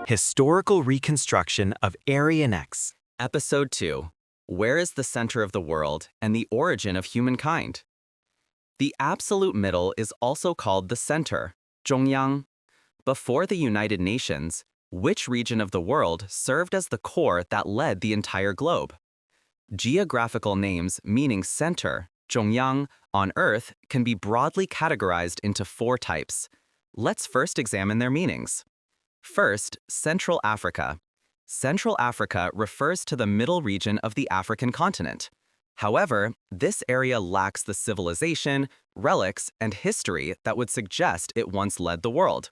Historical Reconstruction of Aryan X. Episode 2. Where is the center of the world and the origin of humankind? The absolute middle is also called the center, 中央. Before the United Nations, which region of the world served as the core that led the entire globe? Geographical names meaning center, 中央, on Earth can be broadly categorized into 4 types. Let's first examine their meanings. First, Central Africa. Central Africa refers to the middle region of the African continent. However, this area lacks the civilization, relics, and history that would suggest it once led the world.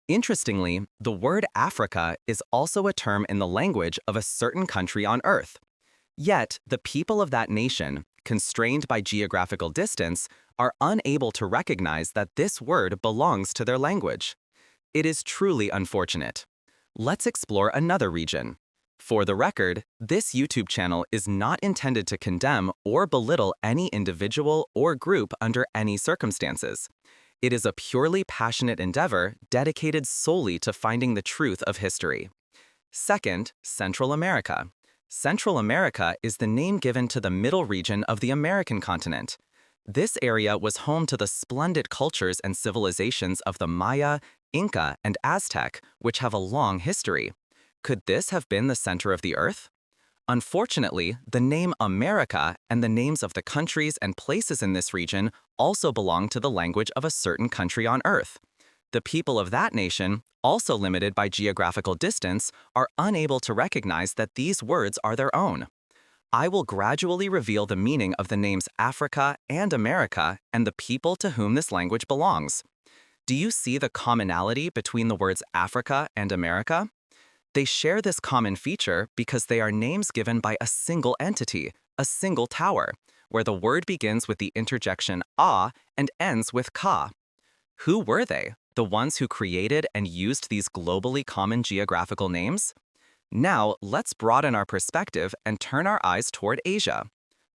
Interestingly, the word Africa is also a term in the language of a certain country on Earth. Yet, the people of that nation, constrained by geographical distance, are unable to recognize that this word belongs to their language. It is truly unfortunate. Let's explore another region. For the record, this YouTube channel is not intended to condemn or belittle any individual or group under any circumstances. It is a purely passionate endeavor dedicated solely to finding the truth of history. Second, Central America. Central America is the name given to the middle region of the American continent. This area was home to the splendid cultures and civilizations of the Maya, Inca, and Aztec, which have a long history. Could this have been the center of the Earth? Unfortunately, the name America and the names of the countries and places in this region also belong to the language of a certain country on Earth. The people of that nation, also limited by geographical distance, are unable to recognize that these words are their own. I will gradually reveal the meaning of the names Africa and America and the people to whom this language belongs. Do you see the commonality between the words Africa and America? They share this common feature because they are names given by a single entity, a single tower, where the word begins with the interjection a and ends with ka. Who were they, the ones who created and used these globally common geographical names? Now, let's broaden our perspective and turn our eyes toward Asia.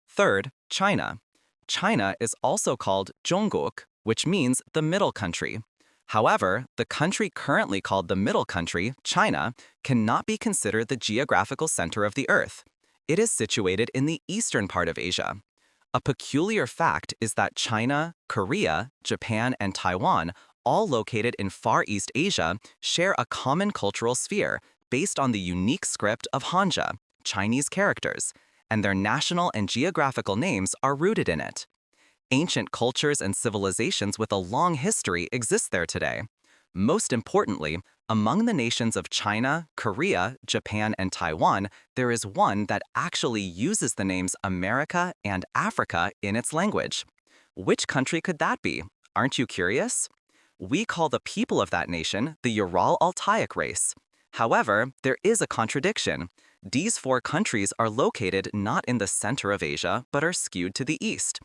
Third, China. China is also called Zhongguk, which means the middle country. However, the country currently called the middle country, China, cannot be considered the geographical center of the Earth. It is situated in the eastern part of Asia. A peculiar fact is that China, Korea, Japan, and Taiwan, all located in Far East Asia, share a common cultural sphere based on the unique script of Hanja, Chinese characters, and their national and geographical names are rooted in it. Ancient cultures and civilizations with a long history exist there today. Most importantly, among the nations of China, Korea, Japan, and Taiwan, there is one that actually uses the names America and Africa in its language. Which country could that be? Aren't you curious? We call the people of that nation the Ural-Altaic race. However, there is a contradiction. These 4 countries are located not in the center of Asia, but are skewed to the east.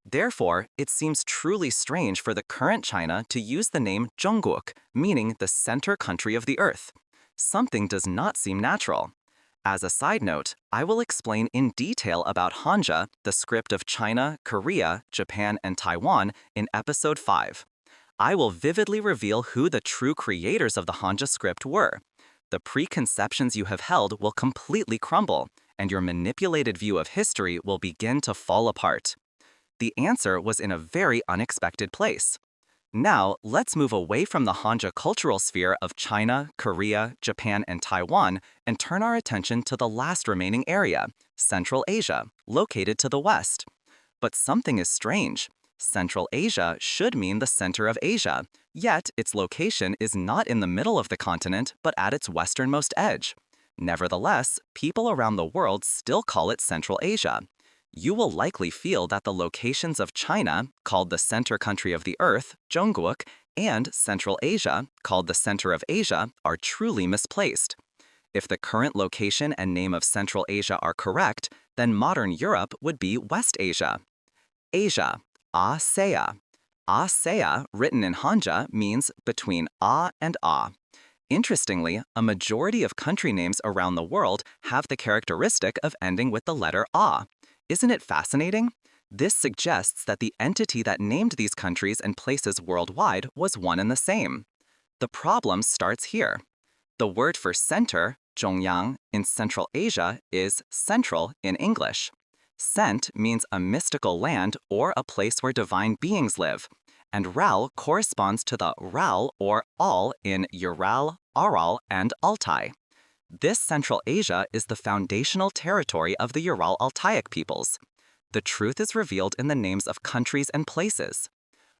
Therefore, it seems truly strange for the current China to use the name Zhongguk, meaning the center country of the Earth. Something does not seem natural. As a side note, I will explain in detail about Hanja, the script of China, Korea, Japan, and Taiwan, in Episode 5. I will vividly reveal who the true creators of the Hanja script were. The preconceptions you have held will completely crumble, and your manipulated view of history will begin to fall apart. The answer was in a very unexpected place. Now, let's move away from the Hanja cultural sphere of China, Korea, Japan, and Taiwan and turn our attention to the last remaining area, Central Asia, located to the west. But something is strange. Central Asia should mean the center of Asia, yet its location is not in the middle of the continent but at its westernmost edge. Nevertheless, people around the world still call it Central Asia. You will likely feel that the locations of China, called the center country of the Earth, Zhongguk, and Central Asia, called the center of Asia, are truly misplaced. If the current location and name of Central Asia are correct, then modern Europe would be West Asia. Asia, Asea. Asea, written in Hanja, means between A and A. Interestingly, a majority of country names around the world have the characteristic of ending with the letter A. Isn't it fascinating? This suggests that the entity that named these countries and places worldwide was one and the same. The problem starts here. The word for center, zhongyang, in Central Asia is central in English. Cent means a mystical land or a place where divine beings live, and Ral corresponds to the Ral or Al in Ural, Aral, and Altai. This Central Asia is the foundational territory of the Ural-Altaic peoples. The truth is revealed in the names of countries and places.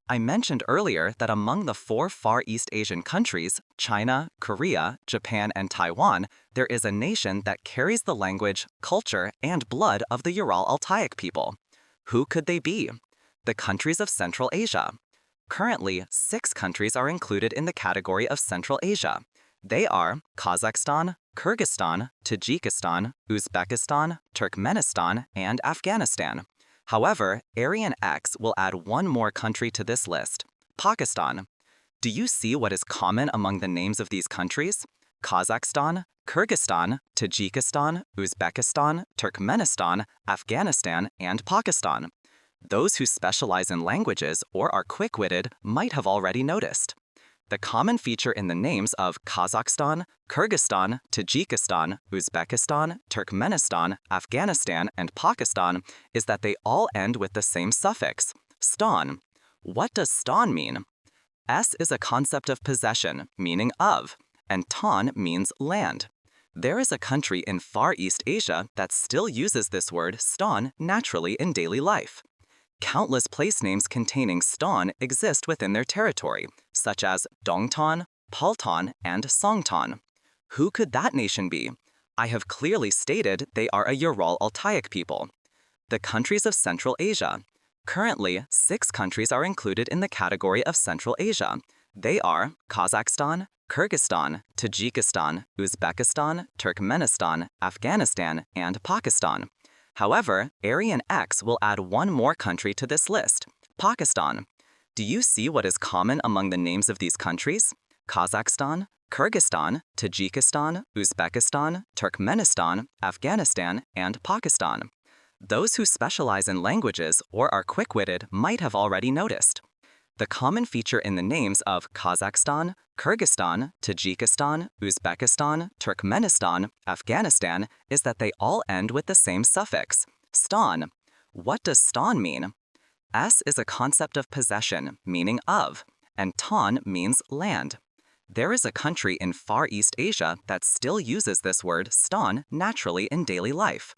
I mentioned earlier that among the 4 Far East Asian countries, China, Korea, Japan, and Taiwan, there is a nation that carries the language, culture, and blood of the Ural-Altaic people. Who could they be? The countries of Central Asia. Currently, 6 countries are included in the category of Central Asia. They are Kazakhstan, Kyrgyzstan, Tajikistan, Uzbekistan, Turkmenistan, and Afghanistan. However, Aryan X will add one more country to this list, Pakistan. Do you see what is common among the names of these countries? Kazakhstan, Kyrgyzstan, Tajikistan, Uzbekistan, Turkmenistan, Afghanistan, and Pakistan. Those who specialize in languages or are quick-witted might have already noticed. The common feature in the names of Kazakhstan, Kyrgyzstan, Tajikistan, Uzbekistan, Turkmenistan, Afghanistan, and Pakistan is that they all end with the same suffix, stan. What does stan mean? S is a concept of possession, meaning of, and tan means land. There is a country in Far East Asia that still uses this word stan naturally in daily life. Countless place names containing stan exist within their territory, such as Dongtan, Paltan, and Songtan. Who could that nation be? I have clearly stated they are a Ural-Altaic people. The countries of Central Asia. Currently, 6 countries are included in the category of Central Asia. They are Kazakhstan, Kyrgyzstan, Tajikistan, Uzbekistan, Turkmenistan, Afghanistan, and Pakistan. However, Aryan X will add one more country to this list, Pakistan. Do you see what is common among the names of these countries? Kazakhstan, Kyrgyzstan, Tajikistan, Uzbekistan, Turkmenistan, Afghanistan, and Pakistan. Those who specialize in languages or are quick-witted might have already noticed. The common feature in the names of Kazakhstan, Kyrgyzstan, Tajikistan, Uzbekistan, Turkmenistan, Afghanistan is that they all end with the same suffix, stan. What does stan mean? S is a concept of possession, meaning of, and tan means land. There is a country in Far East Asia that still uses this word stan naturally in daily life.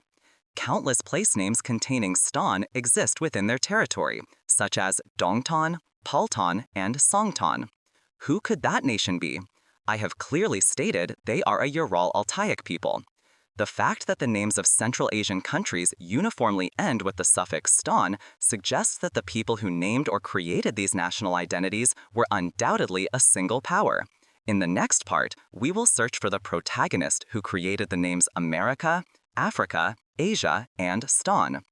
Countless place names containing stan exist within their territory, such as Dongtan, Paltan, and Songtan. Who could that nation be? I have clearly stated they are a Ural-Altaic people. The fact that the names of Central Asian countries uniformly end with the suffix stan suggests that the people who named or created these national identities were undoubtedly a single power. In the next part, we will search for the protagonist who created the names America, Africa, Asia, and stan.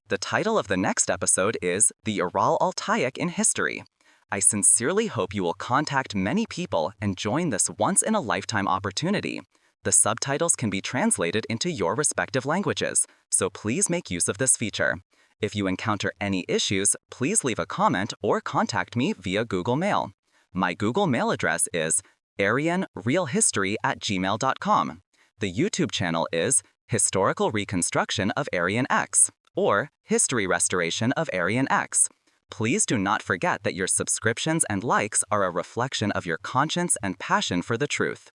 The title of the next episode is The Ural-Altaic in History. I sincerely hope you will contact many people and join this once-in-a-lifetime opportunity. The subtitles can be translated into your respective languages, so please make use of this feature. If you encounter any issues, please leave a comment or contact me via Google Mail. My Google Mail address is aryanrealhistory@gmail.com. The YouTube channel is Historical Reconstruction of Aryan X, or History Restoration of Aryan X. Please do not forget that your subscriptions and likes are a reflection of your conscience and passion for the truth.